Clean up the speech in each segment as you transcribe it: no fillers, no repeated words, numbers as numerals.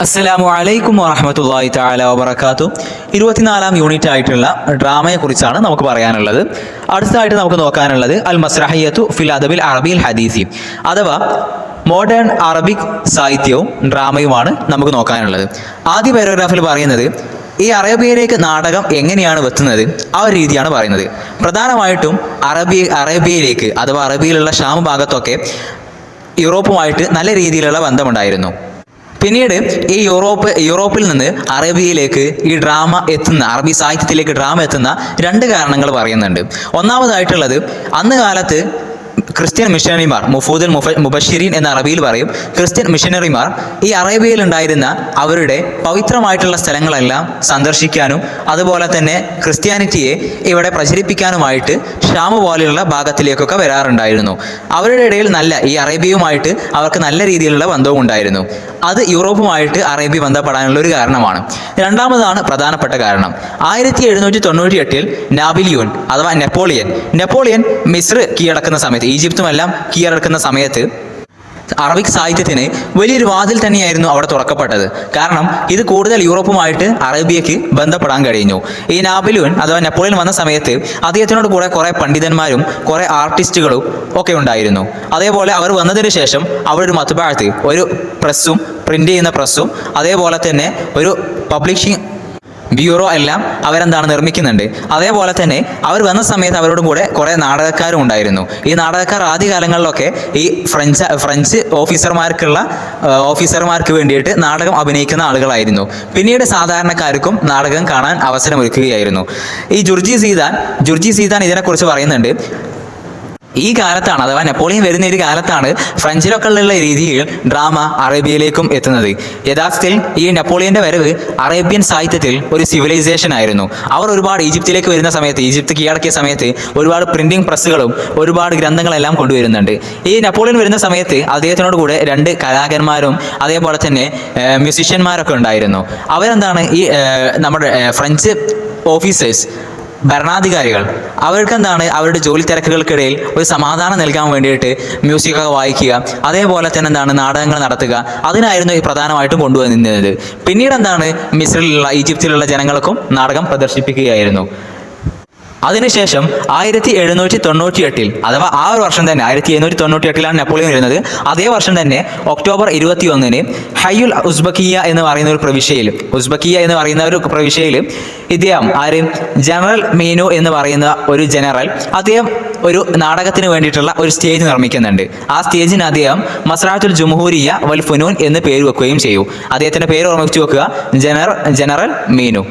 അസ്സലാമു അലൈക്കും വറഹ്മത്തുള്ളാഹി തആല വബറകാതുഹു. 24-ാം യൂണിറ്റ് ആയിട്ടുള്ള ഡ്രാമയെ കുറിച്ചാണ് നമുക്ക് പറയാനുള്ളത്. അടുത്തതായിട്ട് നമുക്ക് നോക്കാനുള്ളത് അൽ മസ്റഹിയ്യത്തു ഫിൽ അദബിൽ അറബിയിൽ ഹദീസി, അഥവാ മോഡേൺ അറബിക് സാഹിത്യവും ഡ്രാമയുമാണ് നമുക്ക് നോക്കാനുള്ളത്. ആദ്യ പാരഗ്രാഫിൽ പറയുന്നത് ഈ അറേബ്യയിലേക്ക് നാടകം എങ്ങനെയാണ് എത്തുന്നത് ആ ഒരു രീതിയാണ് പറയുന്നത്. പ്രധാനമായിട്ടും അറേബ്യയിലേക്ക് അഥവാ അറബിയിലുള്ള ഷാം ഭാഗത്തൊക്കെ യൂറോപ്പുമായിട്ട് നല്ല രീതിയിലുള്ള ബന്ധമുണ്ടായിരുന്നു. പിന്നീട് ഈ യൂറോപ്പിൽ നിന്ന് അറേബ്യയിലേക്ക് ഈ ഡ്രാമ എത്തുന്ന, അറബി സാഹിത്യത്തിലേക്ക് ഡ്രാമ എത്തുന്ന രണ്ട് കാരണങ്ങൾ പറയുന്നുണ്ട്. ഒന്നാമതായിട്ടുള്ളത്, അന്ന് കാലത്ത് ക്രിസ്ത്യൻ മിഷനറിമാർ, മുഫൂദുൽ മുബഷിരീൻ എന്ന അറബിയിൽ പറയും, ക്രിസ്ത്യൻ മിഷനറിമാർ ഈ അറേബ്യയിൽ ഉണ്ടായിരുന്ന അവരുടെ പവിത്രമായിട്ടുള്ള സ്ഥലങ്ങളെല്ലാം സന്ദർശിക്കാനും അതുപോലെ തന്നെ ക്രിസ്ത്യാനിറ്റിയെ ഇവിടെ പ്രചരിപ്പിക്കാനുമായിട്ട് ഷാം പോലെയുള്ള ഭാഗത്തിലേക്കൊക്കെ വരാറുണ്ടായിരുന്നു. അവരുടെ ഇടയിൽ ഈ അറേബ്യയുമായിട്ട് അവർക്ക് നല്ല രീതിയിലുള്ള ബന്ധവും ഉണ്ടായിരുന്നു. അത് യൂറോപ്പുമായിട്ട് അറേബ്യ ബന്ധപ്പെടാനുള്ള ഒരു കാരണമാണ്. രണ്ടാമതാണ് പ്രധാനപ്പെട്ട കാരണം, 1798 നാബിലിയോൻ അഥവാ നെപ്പോളിയൻ മിസ്ർ കീഴടക്കുന്ന സമയത്ത്, ഈജിപ്തുമെല്ലാം കീഴടക്കുന്ന സമയത്ത് അറബിക് സാഹിത്യത്തിന് വലിയൊരു വാതിൽ തന്നെയായിരുന്നു അവിടെ തുറക്കപ്പെട്ടത്. കാരണം ഇത് കൂടുതൽ യൂറോപ്പുമായിട്ട് അറേബ്യക്ക് ബന്ധപ്പെടാൻ കഴിഞ്ഞു. ഈ നാബിലിയോൻ അഥവാ നെപ്പോളിയൻ വന്ന സമയത്ത് അദ്ദേഹത്തിനോട് കൂടെ കുറേ പണ്ഡിതന്മാരും കുറേ ആർട്ടിസ്റ്റുകളും ഒക്കെ ഉണ്ടായിരുന്നു. അതേപോലെ അവർ വന്നതിന് ശേഷം അവിടെ ഒരു മത്ബഅത്ത്, ഒരു പ്രസ്സും, പ്രിന്റ് ചെയ്യുന്ന പ്രസ്സും അതേപോലെ തന്നെ ഒരു പബ്ലിഷിംഗ് ബ്യൂറോ എല്ലാം അവരെന്താണ് നിർമ്മിക്കുന്നുണ്ട്. അതേപോലെ തന്നെ അവർ വന്ന സമയത്ത് അവരോടും കൂടെ കുറേ നാടകക്കാരും ഉണ്ടായിരുന്നു. ഈ നാടകക്കാർ ആദ്യകാലങ്ങളിലൊക്കെ ഈ ഫ്രഞ്ച് ഓഫീസർമാർക്ക് വേണ്ടിയിട്ട് നാടകം അഭിനയിക്കുന്ന ആളുകളായിരുന്നു. പിന്നീട് സാധാരണക്കാർക്കും നാടകം കാണാൻ അവസരമൊരുക്കുകയായിരുന്നു. ഈ ജുർജി സീതാൻ ഇതിനെക്കുറിച്ച് പറയുന്നുണ്ട്. ഈ കാലത്താണ്, അഥവാ നെപ്പോളിയൻ വരുന്ന ഒരു കാലത്താണ് ഫ്രഞ്ചിലൊക്കെ ഉള്ള രീതിയിൽ ഡ്രാമ അറേബ്യയിലേക്കും എത്തുന്നത്. യഥാർത്ഥത്തിൽ ഈ നെപ്പോളിയന്റെ വരവ് അറേബ്യൻ സാഹിത്യത്തിൽ ഒരു സിവിലൈസേഷൻ ആയിരുന്നു. അവർ ഒരുപാട് ഈജിപ്തിലേക്ക് വരുന്ന സമയത്ത്, ഈജിപ്ത് കീഴടക്കിയ സമയത്ത് ഒരുപാട് പ്രിന്റിംഗ് പ്രസ്സുകളും ഒരുപാട് ഗ്രന്ഥങ്ങളെല്ലാം കൊണ്ടുവരുന്നുണ്ട്. ഈ നെപ്പോളിയൻ വരുന്ന സമയത്ത് അദ്ദേഹത്തിനോട് കൂടെ രണ്ട് കലാകാരന്മാരും അതേപോലെ തന്നെ മ്യൂസിഷ്യന്മാരൊക്കെ ഉണ്ടായിരുന്നു. അവരെന്താണ് ഈ നമ്മുടെ ഫ്രഞ്ച് ഓഫീസേഴ്സ്, ഭരണാധികാരികൾ, അവർക്കെന്താണ് അവരുടെ ജോലി തിരക്കുകൾക്കിടയിൽ ഒരു സമാധാനം നൽകാൻ വേണ്ടിയിട്ട് മ്യൂസിക്കൊക്കെ വായിക്കുക, അതേപോലെ തന്നെ എന്താണ് നാടകങ്ങൾ നടത്തുക, അതിനായിരുന്നു ഈ പ്രധാനമായിട്ടും കൊണ്ടുവന്നിരുന്നത്. പിന്നീട് എന്താണ് മിസ്രിലുള്ള, ഈജിപ്തിലുള്ള ജനങ്ങൾക്കും നാടകം പ്രദർശിപ്പിക്കുകയായിരുന്നു. അതിനുശേഷം 1798 അഥവാ ആ ഒരു വർഷം തന്നെ, 1798 നെപ്പോളിയൻ വരുന്നത്. അതേ വർഷം തന്നെ ഒക്ടോബർ 21 ഹയ്യുൽ ഉസ്ബക്കിയ എന്ന് പറയുന്ന ഒരു പ്രവിശ്യയിൽ ഇദ്ദേഹം ജനറൽ മീനു എന്ന് പറയുന്ന ഒരു ജനറൽ, അദ്ദേഹം ഒരു നാടകത്തിന് വേണ്ടിയിട്ടുള്ള ഒരു സ്റ്റേജ് നിർമ്മിക്കുന്നുണ്ട്. ആ സ്റ്റേജിന് അദ്ദേഹം മസ്റഹത്തുൽ ജംഹൂരിയ വൽ ഫുനൂൻ എന്ന് പേര് വെക്കുകയും ചെയ്യും. അദ്ദേഹത്തിന്റെ പേര് ഓർമ്മിച്ചു വെക്കുക, ജനറൽ മീനു.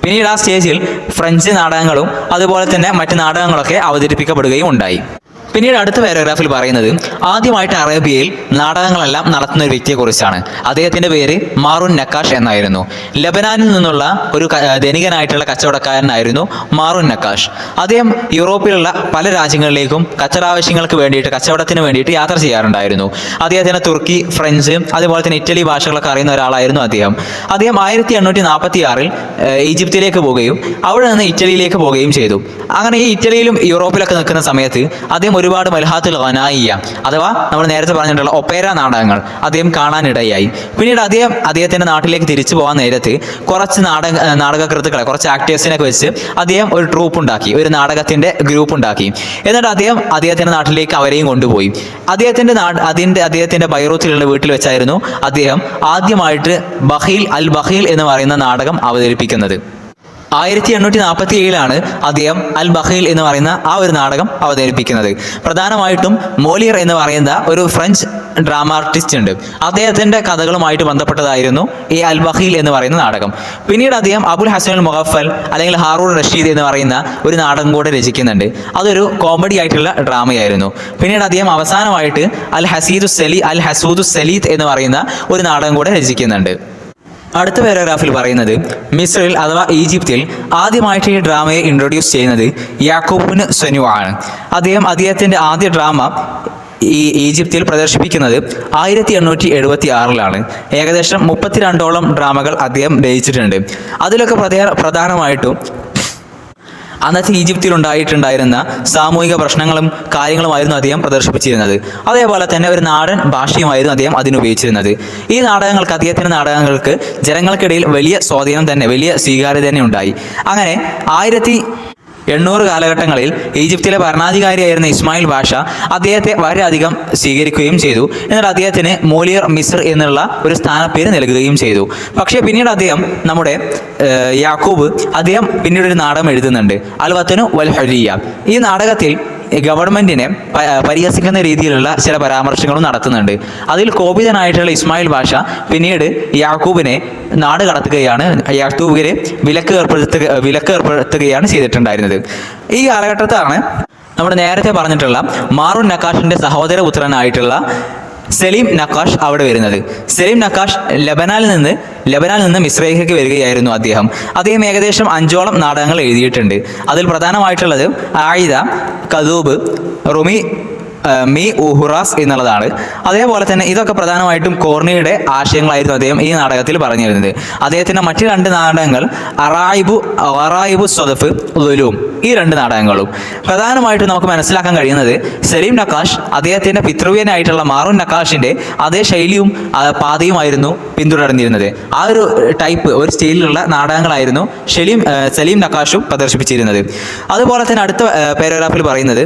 പിന്നീട് ആ സ്റ്റേജിൽ ഫ്രഞ്ച് നാടകങ്ങളും അതുപോലെ തന്നെ മറ്റ് നാടകങ്ങളൊക്കെ അവതരിപ്പിക്കപ്പെടുകയും ഉണ്ടായി. പിന്നീട് അടുത്ത പാരഗ്രാഫിൽ പറയുന്നത് ആദ്യമായിട്ട് അറേബ്യയിൽ നാടകങ്ങളെല്ലാം നടത്തുന്ന ഒരു വ്യക്തിയെക്കുറിച്ചാണ്. അദ്ദേഹത്തിൻ്റെ പേര് മാറൂൻ നക്കാഷ് എന്നായിരുന്നു. ലബനാനിൽ നിന്നുള്ള ഒരു ധനികനായിട്ടുള്ള കച്ചവടക്കാരനായിരുന്നു മാറൂൻ നക്കാഷ്. അദ്ദേഹം യൂറോപ്പിലുള്ള പല രാജ്യങ്ങളിലേക്കും കച്ചവടത്തിന് വേണ്ടിയിട്ട് യാത്ര ചെയ്യാറുണ്ടായിരുന്നു. അദ്ദേഹത്തിന് തുർക്കി, ഫ്രഞ്ച് അതുപോലെ തന്നെ ഇറ്റലി ഭാഷകളൊക്കെ അറിയുന്ന ഒരാളായിരുന്നു അദ്ദേഹം. 1846 ഈജിപ്തിലേക്ക് പോവുകയും അവിടെ നിന്ന് ഇറ്റലിയിലേക്ക് പോവുകയും ചെയ്തു. അങ്ങനെ ഈ ഇറ്റലിയിലും യൂറോപ്പിലൊക്കെ നിൽക്കുന്ന സമയത്ത് അദ്ദേഹം ഒരുപാട് മൽഹാത്തുൽ ഗനായിയ അഥവാ നമ്മൾ നേരത്തെ പറഞ്ഞിട്ടുള്ള ഒപ്പേര നാടകങ്ങൾ അദ്ദേഹം കാണാനിടയായി. പിന്നീട് അദ്ദേഹത്തിന്റെ നാട്ടിലേക്ക് തിരിച്ചു പോകാൻ നേരത്ത് കുറച്ച് നാടകകൃത്തുക്കളെ, കുറച്ച് ആക്ടേഴ്സിനെ വെച്ച് അദ്ദേഹം ഒരു ട്രൂപ്പ് ഉണ്ടാക്കി, ഒരു നാടകത്തിന്റെ ഗ്രൂപ്പ് ഉണ്ടാക്കി. എന്നിട്ട് അദ്ദേഹത്തിന്റെ നാട്ടിലേക്ക് അവരെയും കൊണ്ടുപോയി. അദ്ദേഹത്തിന്റെ ബൈറൂത്തിലുള്ള വീട്ടിൽ വെച്ചായിരുന്നു അദ്ദേഹം ആദ്യമായിട്ട് അൽ ബഖീൽ എന്ന് പറയുന്ന നാടകം അവതരിപ്പിക്കുന്നത്. 1847 അദ്ദേഹം അൽ ബഖീൽ എന്ന് പറയുന്ന ആ ഒരു നാടകം അവതരിപ്പിക്കുന്നത്. പ്രധാനമായിട്ടും മോളിയർ എന്ന് പറയുന്ന ഒരു ഫ്രഞ്ച് ഡ്രാമ ആർട്ടിസ്റ്റ് ഉണ്ട്. അദ്ദേഹത്തിന്റെ കഥകളുമായിട്ട് ബന്ധപ്പെട്ടതായിരുന്നു ഈ അൽ ബഖീൽ എന്ന് പറയുന്ന നാടകം. പിന്നീട് അദ്ദേഹം അബുൽ ഹസൻ അൽ മുഗഫൽ അല്ലെങ്കിൽ ഹാറൂൺ റഷീദ് എന്ന് പറയുന്ന ഒരു നാടകം കൂടെ രചിക്കുന്നുണ്ട്. അതൊരു കോമഡി ആയിട്ടുള്ള ഡ്രാമയായിരുന്നു. പിന്നീട് അദ്ദേഹം അവസാനമായിട്ട് അൽ ഹസൂദു സലീത്ത് എന്ന് പറയുന്ന ഒരു നാടകം കൂടെ രചിക്കുന്നുണ്ട്. അടുത്ത പാരഗ്രാഫിൽ പറയുന്നത് മിസ്രിൽ അഥവാ ഈജിപ്തിൽ ആദ്യമായിട്ട് ഈ ഡ്രാമയെ ഇൻട്രൊഡ്യൂസ് ചെയ്യുന്നത് യാക്കൂബ് സനു ആണ്. അദ്ദേഹത്തിന്റെ ആദ്യ ഡ്രാമ ഈ ഈജിപ്തിൽ പ്രദർശിപ്പിക്കുന്നത് 1876 ഏകദേശം 32ഓളം ഡ്രാമകൾ അദ്ദേഹം രചിച്ചിട്ടുണ്ട്. അതിലൊക്കെ പ്രധാനമായിട്ടും അന്നത്തെ ഈജിപ്തിൽ ഉണ്ടായിട്ടുണ്ടായിരുന്ന സാമൂഹിക പ്രശ്നങ്ങളും കാര്യങ്ങളുമായിരുന്നു അദ്ദേഹം പ്രദർശിപ്പിച്ചിരുന്നത്. അതേപോലെ തന്നെ ഒരു നാടൻ ഭാഷയുമായിരുന്നു അദ്ദേഹം അതിനുപയോഗിച്ചിരുന്നത്. ഈ അദ്ദേഹത്തിന്റെ നാടകങ്ങൾക്ക് ജനങ്ങൾക്കിടയിൽ വലിയ സ്വാധീനം തന്നെ, വലിയ സ്വീകാര്യത തന്നെ ഉണ്ടായി. അങ്ങനെ 1800 കാലഘട്ടങ്ങളിൽ ഈജിപ്തിലെ ഭരണാധികാരിയായിരുന്ന ഇസ്മായിൽ ബാഷ അദ്ദേഹത്തെ വളരെയധികം സ്വീകരിക്കുകയും ചെയ്തു. എന്നാൽ അദ്ദേഹത്തിന് മോലിയർ മിസ്ർ എന്നുള്ള ഒരു സ്ഥാനപ്പേര് നൽകുകയും ചെയ്തു. പക്ഷേ പിന്നീട് അദ്ദേഹം നമ്മുടെ യാക്കൂബ് പിന്നീട് ഒരു നാടകം എഴുതുന്നുണ്ട്, അൽ വത്തനു വൽ ഹുരിയ്യ. ഈ നാടകത്തിൽ ഗവൺമെന്റിനെ പരിഹസിക്കുന്ന രീതിയിലുള്ള ചില പരാമർശങ്ങളും നടത്തുന്നുണ്ട്. അതിൽ കോപിതനായിട്ടുള്ള ഇസ്മായിൽ ബാഷ പിന്നീട് യാക്കൂബിനെ നാട് കടത്തുകയാണ്, യാക്കൂബിനെ വിലക്ക് ഏർപ്പെടുത്തുകയാണ് ചെയ്തിട്ടുണ്ടായിരുന്നത്. ഈ കാലഘട്ടത്താണ് നമ്മൾ നേരത്തെ പറഞ്ഞിട്ടുള്ള മാറൂൻ നക്കാഷിന്റെ സഹോദരപുത്രനായിട്ടുള്ള സലീം നക്കാഷ് അവിടെ വരുന്നത്. സലീം നക്കാഷ് ലബനാനിൽ നിന്ന് മിസ്രൈലേക്ക് വരികയായിരുന്നു. അദ്ദേഹം ഏകദേശം 5ഓളം നാടകങ്ങൾ എഴുതിയിട്ടുണ്ട്. അതിൽ പ്രധാനമായിട്ടുള്ളത് ആയിദ, കദൂബ്, റുമി, മീ ഉഹുറാസ് എന്നുള്ളതാണ്. അതേപോലെ തന്നെ ഇതൊക്കെ പ്രധാനമായിട്ടും കോർണിയുടെ ആശയങ്ങളായിരുന്നു അദ്ദേഹം ഈ നാടകത്തിൽ പറഞ്ഞിരുന്നത്. അദ്ദേഹത്തിൻ്റെ മറ്റ് 2 നാടകങ്ങൾ അറായിബു സ്വദഫ്, ളുലൂം, ഈ 2 നാടകങ്ങളും പ്രധാനമായിട്ടും നമുക്ക് മനസ്സിലാക്കാൻ കഴിയുന്നത് സലീം നക്കാഷ് അദ്ദേഹത്തിൻ്റെ പിതൃവ്യനായിട്ടുള്ള മാറൂൻ നക്കാഷിൻ്റെ അതേ ശൈലിയും പാതയുമായിരുന്നു പിന്തുടർന്നിരുന്നത്. ആ ഒരു ഒരു സ്റ്റൈലിലുള്ള നാടകങ്ങളായിരുന്നു സലീം നക്കാഷും പ്രദർശിപ്പിച്ചിരുന്നത്. അതുപോലെ തന്നെ അടുത്ത പാരഗ്രാഫിൽ പറയുന്നത്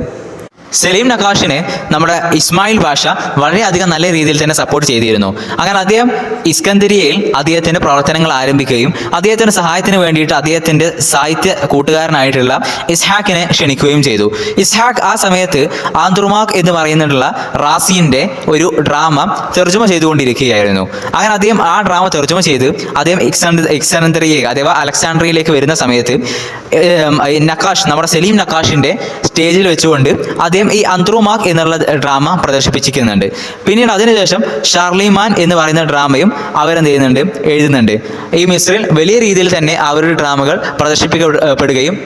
സലീം നക്കാഷിനെ നമ്മുടെ ഇസ്മായിൽ ബാഷ വളരെയധികം നല്ല രീതിയിൽ തന്നെ സപ്പോർട്ട് ചെയ്തിരുന്നു. അങ്ങനെ അദ്ദേഹം ഇസ്കന്ദരിയയിൽ അദ്ദേഹത്തിൻ്റെ പ്രവർത്തനങ്ങൾ ആരംഭിക്കുകയും അദ്ദേഹത്തിൻ്റെ സഹായത്തിന് വേണ്ടിയിട്ട് അദ്ദേഹത്തിൻ്റെ സാഹിത്യ കൂട്ടുകാരനായിട്ടുള്ള ഇസ്ഹാക്കിനെ ക്ഷണിക്കുകയും ചെയ്തു. ഇസ്ഹാക്ക് ആ സമയത്ത് ആന്ത്രുമാക് എന്ന് പറയുന്നുള്ള റാസിൻ്റെ ഒരു ഡ്രാമ തർജ്ജമ ചെയ്തുകൊണ്ടിരിക്കുകയായിരുന്നു. അങ്ങനെ അദ്ദേഹം ആ ഡ്രാമ തർജ്ജമ ചെയ്ത് അദ്ദേഹം ഇസ്കന്ദരിയയിൽ അഥവാ അലക്സാണ്ട്രിയയിലേക്ക് വരുന്ന സമയത്ത് നമ്മുടെ സലീം നക്കാഷിൻ്റെ സ്റ്റേജിൽ വെച്ചുകൊണ്ട് ഈ അന്ത്രുമാക് എന്നുള്ള ഡ്രാമ പ്രദർശിപ്പിച്ചിരിക്കുന്നുണ്ട്. പിന്നീട് അതിനുശേഷം ഷാർലിമാൻ എന്ന് പറയുന്ന ഡ്രാമയും എഴുതുന്നുണ്ട്. ഈ മിസ്രിൽ വലിയ രീതിയിൽ തന്നെ അവരുടെ ഡ്രാമകൾ പ്രദർശിപ്പിക്കപ്പെടുകയും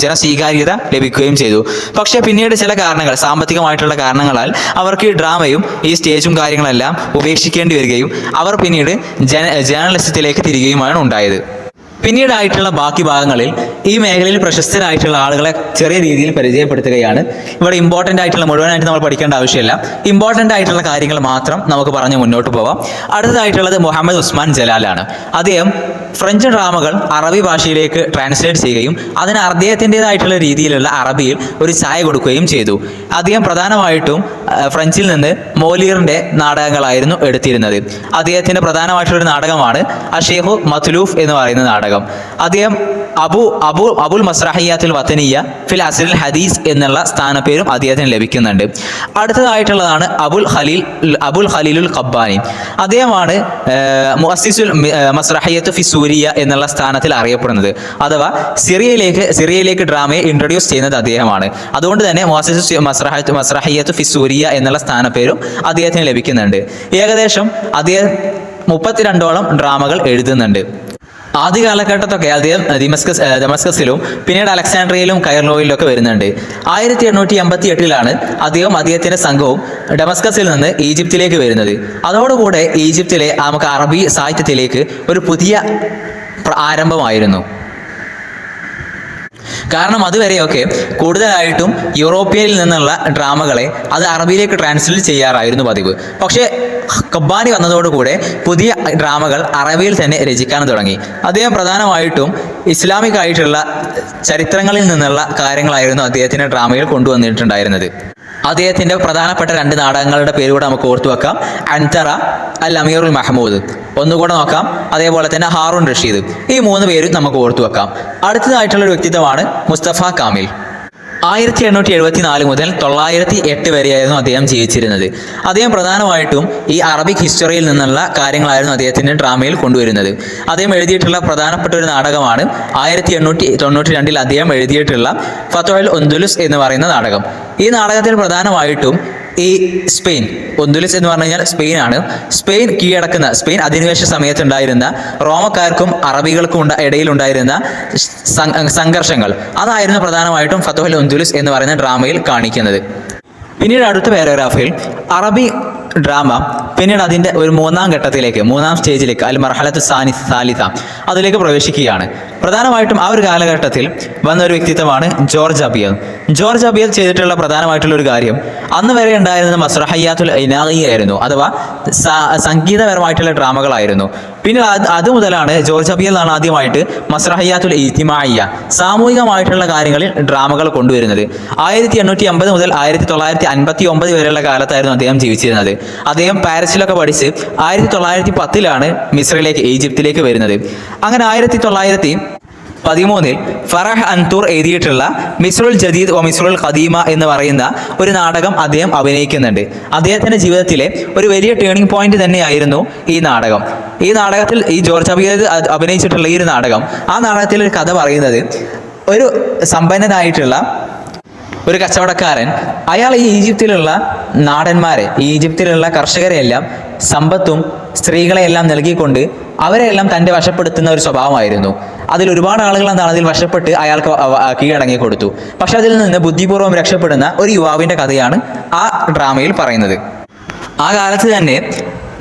ജനസ്വീകാര്യത ലഭിക്കുകയും ചെയ്തു. പക്ഷേ പിന്നീട് ചില കാരണങ്ങൾ, സാമ്പത്തികമായിട്ടുള്ള കാരണങ്ങളാൽ അവർക്ക് ഈ ഡ്രാമയും ഈ സ്റ്റേജും കാര്യങ്ങളെല്ലാം ഉപേക്ഷിക്കേണ്ടി വരികയും അവർ പിന്നീട് ജേർണലിസത്തിലേക്ക് തിരികുകയുമാണ് ഉണ്ടായത്. പിന്നീടായിട്ടുള്ള ബാക്കി ഭാഗങ്ങളിൽ ഈ മേഖലയിൽ പ്രശസ്തരായിട്ടുള്ള ആളുകളെ ചെറിയ രീതിയിൽ പരിചയപ്പെടുത്തുകയാണ്. ഇവിടെ ഇമ്പോർട്ടൻ്റ് ആയിട്ടുള്ള മുഴുവനായിട്ട് നമ്മൾ പഠിക്കേണ്ട ആവശ്യമില്ല, ഇമ്പോർട്ടൻ്റ് ആയിട്ടുള്ള കാര്യങ്ങൾ മാത്രം നമുക്ക് പറഞ്ഞ് മുന്നോട്ട് പോകാം. അടുത്തതായിട്ടുള്ളത് മുഹമ്മദ് ഉസ്മാൻ ജലാലാണ്. അദ്ദേഹം ഫ്രഞ്ച് ഡ്രാമകൾ അറബി ഭാഷയിലേക്ക് ട്രാൻസ്ലേറ്റ് ചെയ്യുകയും അതിന് അദ്ദേഹത്തിൻ്റെതായിട്ടുള്ള രീതിയിലുള്ള അറബിയിൽ ഒരു ചായ കൊടുക്കുകയും ചെയ്തു. അദ്ദേഹം പ്രധാനമായിട്ടും ഫ്രഞ്ചിൽ നിന്ന് മോലിയറിൻ്റെ നാടകങ്ങളായിരുന്നു എടുത്തിരുന്നത്. അദ്ദേഹത്തിൻ്റെ പ്രധാനമായിട്ടുള്ളൊരു നാടകമാണ് അഷേഹു മത്ലൂഫ് എന്ന് പറയുന്ന നാടകം. അദ്ദേഹം അബുൽ മസ്രഹിയാത്തുൽ വത്തനിയ ഫിൽ അസ്രിൽ ഹദീസ് എന്നുള്ള സ്ഥാനപ്പേരും അദ്ദേഹത്തിന് ലഭിക്കുന്നുണ്ട്. അടുത്തതായിട്ടുള്ളതാണ് അബുൽ ഖലീലുൽ ഖബ്ബാനി. അദ്ദേഹമാണ് മുഅസ്സിസുൽ മസ്രഹിയത്തു ഫി സൂരിയ എന്നുള്ള സ്ഥാനത്തിൽ അറിയപ്പെടുന്നത്. അഥവാ സിറിയയിലേക്ക് ഡ്രാമയെ ഇൻട്രൊഡ്യൂസ് ചെയ്യുന്നത് അദ്ദേഹമാണ്. അതുകൊണ്ട് തന്നെ മുഅസ്സിസുൽ മസ്രഹിയത്തു ഫി സൂരിയ എന്നുള്ള സ്ഥാനപ്പേരും അദ്ദേഹത്തിന് ലഭിക്കുന്നുണ്ട്. ഏകദേശം അദ്ദേഹം 32ഓളം ഡ്രാമകൾ എഴുതുന്നുണ്ട്. ആദ്യ കാലഘട്ടത്തൊക്കെ അദ്ദേഹം ദമസ്കസിലും പിന്നീട് അലക്സാണ്ട്രിയയിലും കൈറോയിലും ഒക്കെ വരുന്നുണ്ട്. 1888 അദ്ദേഹത്തിൻ്റെ സംഘവും ഡമസ്കസിൽ നിന്ന് ഈജിപ്തിലേക്ക് വരുന്നത്. അതോടുകൂടെ ഈജിപ്തിലെ നമുക്ക് അറബി സാഹിത്യത്തിലേക്ക് ഒരു പുതിയ ആരംഭമായിരുന്നു. കാരണം അതുവരെയൊക്കെ കൂടുതലായിട്ടും യൂറോപ്യയിൽ നിന്നുള്ള ഡ്രാമകളെ അത് അറബിയിലേക്ക് ട്രാൻസ്ലേറ്റ് ചെയ്യാറായിരുന്നു പതിവ്. പക്ഷേ ഖബ്ബാനി വന്നതോടുകൂടെ പുതിയ ഡ്രാമകൾ അറബിയിൽ തന്നെ രചിക്കാൻ തുടങ്ങി. അദ്ദേഹം പ്രധാനമായിട്ടും ഇസ്ലാമിക് ആയിട്ടുള്ള ചരിത്രങ്ങളിൽ നിന്നുള്ള കാര്യങ്ങളായിരുന്നു അദ്ദേഹത്തിൻ്റെ ഡ്രാമയിൽ കൊണ്ടുവന്നിട്ടുണ്ടായിരുന്നത്. അദ്ദേഹത്തിൻ്റെ പ്രധാനപ്പെട്ട 2 നാടകങ്ങളുടെ പേര് കൂടെ നമുക്ക് ഓർത്തു വെക്കാം. അൻതറ, അൽ അമീറുൽ മഹ്മൂദ് ഒന്നുകൂടെ നോക്കാം. അതേപോലെ തന്നെ ഹാറൂൺ റഷീദ്. ഈ 3 പേരും നമുക്ക് ഓർത്തു വെക്കാം. അടുത്തതായിട്ടുള്ളൊരു വ്യക്തിത്വമാണ് മുസ്തഫ കാമിൽ. 1874 മുതൽ 908 വരെയായിരുന്നു അദ്ദേഹം ജീവിച്ചിരുന്നത്. അദ്ദേഹം പ്രധാനമായിട്ടും ഈ അറബിക് ഹിസ്റ്ററിയിൽ നിന്നുള്ള കാര്യങ്ങളായിരുന്നു അദ്ദേഹത്തിൻ്റെ ഡ്രാമയിൽ കൊണ്ടുവരുന്നത്. അദ്ദേഹം എഴുതിയിട്ടുള്ള പ്രധാനപ്പെട്ട ഒരു നാടകമാണ് 1892 അദ്ദേഹം എഴുതിയിട്ടുള്ള ഫത്വൽ ഒന്ദുലുസ് എന്ന് പറയുന്ന നാടകം. ഈ നാടകത്തിൽ പ്രധാനമായിട്ടും ഈ സ്പെയിൻ, ഒന്ദുലുസ് എന്ന് പറഞ്ഞു കഴിഞ്ഞാൽ സ്പെയിനാണ്. സ്പെയിൻ അധിനിവേശ സമയത്തുണ്ടായിരുന്ന റോമക്കാർക്കും അറബികൾക്കും ഇടയിലുണ്ടായിരുന്ന സംഘർഷങ്ങൾ, അതായിരുന്നു പ്രധാനമായിട്ടും ഫത്വൽ ഒന്ദുലുസ് എന്ന് പറയുന്ന ഡ്രാമയിൽ കാണിക്കുന്നത്. പിന്നീട് അടുത്ത പാരഗ്രാഫിൽ അറബി ഡ്രാമ പിന്നീട് അതിൻ്റെ ഒരു 3ാം ഘട്ടത്തിലേക്ക്, 3ാം സ്റ്റേജിലേക്ക്, അൽ മർഹലത്തു സാലിസ അതിലേക്ക് പ്രവേശിക്കുകയാണ്. പ്രധാനമായിട്ടും ആ ഒരു കാലഘട്ടത്തിൽ വന്ന ഒരു വ്യക്തിത്വമാണ് ജോർജ് അബിയൽ. ജോർജ് അബിയൽ ചെയ്തിട്ടുള്ള പ്രധാനമായിട്ടുള്ള ഒരു കാര്യം അന്ന് വരെ ഉണ്ടായിരുന്ന മസ്റഹയ്യാത്തുൽ ഇനായിയായിരുന്നു, അഥവാ സംഗീതപരമായിട്ടുള്ള ഡ്രാമകളായിരുന്നു. പിന്നെ അതുമുതലാണ് ജോർജ് അബിയൽ ആണ് ആദ്യമായിട്ട് മസ്റഹയ്യാത്തുൽ ഇജ്തിമാഇയ്യ, സാമൂഹികമായിട്ടുള്ള കാര്യങ്ങളിൽ ഡ്രാമകൾ കൊണ്ടുവരുന്നത്. 1850 മുതൽ 1959 വരെയുള്ള കാലത്തായിരുന്നു അദ്ദേഹം ജീവിച്ചിരുന്നത്. അദ്ദേഹം പാരീസിലൊക്കെ പഠിച്ച് 1910 മിസ്രിലേക്ക്, ഈജിപ്തിലേക്ക് വരുന്നത്. അങ്ങനെ 1913 ഫറഹ് അൻതൂർ എഴുതിയിട്ടുള്ള മിസ്റുൽ ജദീദ് വ മിസ്റുൽ ഖദീമ എന്ന് പറയുന്ന ഒരു നാടകം അദ്ദേഹം അഭിനയിക്കുന്നുണ്ട്. അദ്ദേഹത്തിന്റെ ജീവിതത്തിലെ ഒരു വലിയ ടേണിംഗ് പോയിന്റ് തന്നെയായിരുന്നു ഈ നാടകം. ഈ നാടകത്തിൽ ഈ ജോർജ് അബിയൽ അഭിനയിച്ചിട്ടുള്ള ഈ ഒരു നാടകം, ആ നാടകത്തിൽ ഒരു കഥ പറയുന്നത്, ഒരു സമ്പന്നനായിട്ടുള്ള ഒരു കച്ചവടക്കാരൻ, അയാൾ ഈ ഈജിപ്തിലുള്ള നാടന്മാരെ, ഈജിപ്തിലുള്ള കർഷകരെയെല്ലാം സമ്പത്തും സ്ത്രീകളെയെല്ലാം നൽകിക്കൊണ്ട് അവരെല്ലാം തൻ്റെ വശപ്പെടുത്തുന്ന ഒരു സ്വഭാവമായിരുന്നു. അതിൽ ഒരുപാട് ആളുകൾ എന്താണ് അതിൽ വശപ്പെട്ട് അയാൾക്ക് കീഴടങ്ങി കൊടുത്തു. പക്ഷെ അതിൽ നിന്ന് ബുദ്ധിപൂർവ്വം രക്ഷപ്പെടുന്ന ഒരു യുവാവിൻ്റെ കഥയാണ് ആ ഡ്രാമയിൽ പറയുന്നത്. ആ കാലത്ത് തന്നെ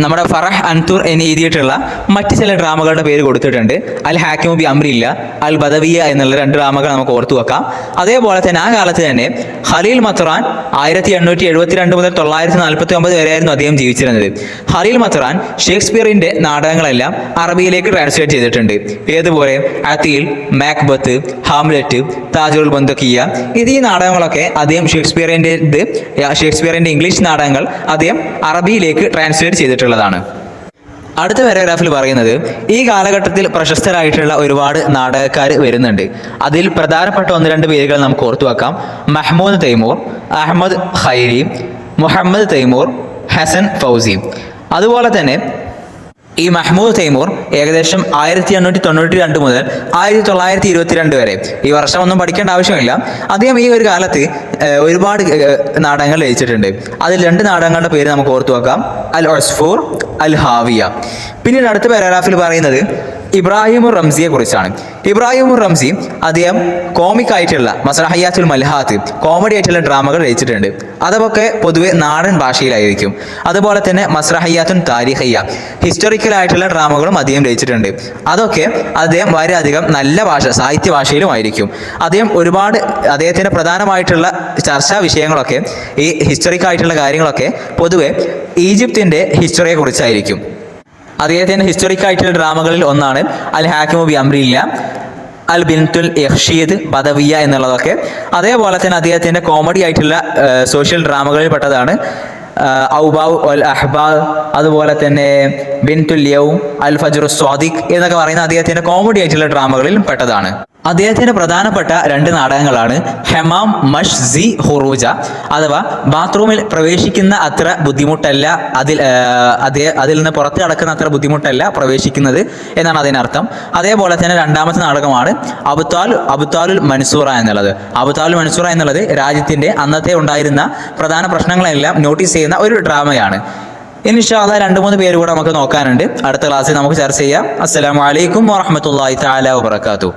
നമ്മുടെ ഫറഹ് അൻതൂർ എന്ന് എഴുതിയിട്ടുള്ള മറ്റ് ചില ഡ്രാമകളുടെ പേര് കൊടുത്തിട്ടുണ്ട്. അൽ ഹാക്കിമു ബി അംറില്ല, അൽ ബദവിയ എന്നുള്ള 2 ഡ്രാമകൾ നമുക്ക് ഓർത്തു വെക്കാം. അതേപോലെ തന്നെ ആ കാലത്ത് തന്നെ ഖലീൽ മത്റാൻ 1872 മുതൽ 1949 വരെയായിരുന്നു അദ്ദേഹം ജീവിച്ചിരുന്നത്. ഖലീൽ മത്റാൻ ഷേക്സ്പിയറിന്റെ നാടകങ്ങളെല്ലാം അറബിയിലേക്ക് ട്രാൻസ്ലേറ്റ് ചെയ്തിട്ടുണ്ട്. ഏതുപോലെ അതീൽ, മാക്ബത്ത്, ഹാംലെറ്റ്, താജുൽ ബന്ദക്കിയ, ഈ നാടകങ്ങളൊക്കെ അദ്ദേഹം ഷേക്സ്പിയറിന്റെ ഇംഗ്ലീഷ് നാടകങ്ങൾ അദ്ദേഹം അറബിയിലേക്ക് ട്രാൻസ്ലേറ്റ് ചെയ്തിട്ടുണ്ട്. അടുത്ത പാരഗ്രാഫിൽ പറയുന്നത്, ഈ കാലഘട്ടത്തിൽ പ്രശസ്തരായിട്ടുള്ള ഒരുപാട് നാടകക്കാർ വരുന്നുണ്ട്. അതിൽ പ്രധാനപ്പെട്ട 1-2 പേരുകൾ നമുക്ക് ഓർത്തു വെക്കാം. മഹ്മൂദ് തൈമൂർ, അഹമ്മദ് ഖൈരി, മുഹമ്മദ് തൈമൂർ, ഹസൻ ഫൗസി. അതുപോലെ തന്നെ ഈ മഹ്മൂദ് തൈമൂർ ഏകദേശം 1892 മുതൽ 1922 വരെ, ഈ വർഷമൊന്നും പഠിക്കേണ്ട ആവശ്യമില്ല, അദ്ദേഹം ഈ ഒരു കാലത്ത് ഒരുപാട് നാടകങ്ങൾ രചിച്ചിട്ടുണ്ട്. അതിൽ 2 നാടകങ്ങളുടെ പേര് നമുക്ക് ഓർത്തു വെക്കാം. അൽ ഉസ്ഫൂർ, അൽ ഹാവിയ. പിന്നീട് അടുത്ത പാരഗ്രാഫിൽ പറയുന്നത് ഇബ്രാഹിമുർ റംസിയെ കുറിച്ചാണ്. ഇബ്രാഹിമുർ റംസി അദ്ദേഹം കോമിക് ആയിട്ടുള്ള മസ്റഹയ്യാത്തുൽ മൽഹാത്ത്, കോമഡി ആയിട്ടുള്ള ഡ്രാമകൾ രചിച്ചിട്ടുണ്ട്. അതൊക്കെ പൊതുവെ നാടൻ ഭാഷയിലായിരിക്കും. അതുപോലെ തന്നെ മസ്റഹയ്യാത്തുൻ താരിഖയ്യ, ഹിസ്റ്റോറിക്കൽ ആയിട്ടുള്ള ഡ്രാമകളും അദ്ദേഹം രചിച്ചിട്ടുണ്ട്. അതൊക്കെ അദ്ദേഹം വളരെയധികം നല്ല ഭാഷ, സാഹിത്യ ഭാഷയിലുമായിരിക്കും. അദ്ദേഹത്തിന്റെ പ്രധാനമായിട്ടുള്ള ചർച്ചാ വിഷയങ്ങളൊക്കെ, ഈ ഹിസ്റ്റോറിക് ആയിട്ടുള്ള കാര്യങ്ങളൊക്കെ പൊതുവെ ഈജിപ്തിന്റെ ഹിസ്റ്ററിയെ കുറിച്ചായിരിക്കും. അദ്ദേഹത്തിന്റെ ഹിസ്റ്റോറിക് ആയിട്ടുള്ള ഡ്രാമകളിൽ ഒന്നാണ് അൽ ഹാക്കിമു ബി അംറില്ല, അൽ ബിൻതുൽ യഹ്ഷീദ്, ബദവിയ എന്നുള്ളതൊക്കെ. അതേപോലെ തന്നെ അദ്ദേഹത്തിന്റെ കോമഡി ആയിട്ടുള്ള സോഷ്യൽ ഡ്രാമകളിൽ പെട്ടതാണ് ഔബാവ് അൽ അഹ്ബാബ്, അതുപോലെ തന്നെ ബിൻതുൽ യൗം, അൽ ഫജ്റു സ്വാദിഖ് എന്നൊക്കെ പറയുന്ന അദ്ദേഹത്തിന്റെ കോമഡി ആയിട്ടുള്ള ഡ്രാമകളിൽ പെട്ടതാണ്. അദ്ദേഹത്തിന്റെ പ്രധാനപ്പെട്ട 2 നാടകങ്ങളാണ് ഹെമാം മഷ് സി ഹുറൂജ, അഥവാ ബാത്റൂമിൽ പ്രവേശിക്കുന്ന അത്ര ബുദ്ധിമുട്ടല്ല, അതിൽ നിന്ന് പുറത്ത് കടക്കുന്ന അത്ര ബുദ്ധിമുട്ടല്ല പ്രവേശിക്കുന്നത് എന്നാണ് അതിനർത്ഥം. അതേപോലെ തന്നെ 2ാമത്തെ നാടകമാണ് അബുത്താലുൽ മൻസൂറ എന്നുള്ളത്. അബുത്താലുൽ മൻസൂറ എന്നുള്ളത് രാജ്യത്തിന്റെ അന്നത്തെ ഉണ്ടായിരുന്ന പ്രധാന പ്രശ്നങ്ങളെല്ലാം നോട്ടീസ് ചെയ്യുന്ന ഒരു ഡ്രാമയാണ്. ഇൻഷാ അല്ലാഹ് 2-3 പേര് കൂടെ നമുക്ക് നോക്കാനുണ്ട്. അടുത്ത ക്ലാസ്സിൽ നമുക്ക് ചർച്ച ചെയ്യാം. അസ്സലാമു അലൈക്കും വറഹ്മത്തുള്ളാഹി തആല വബറകാതുഹു.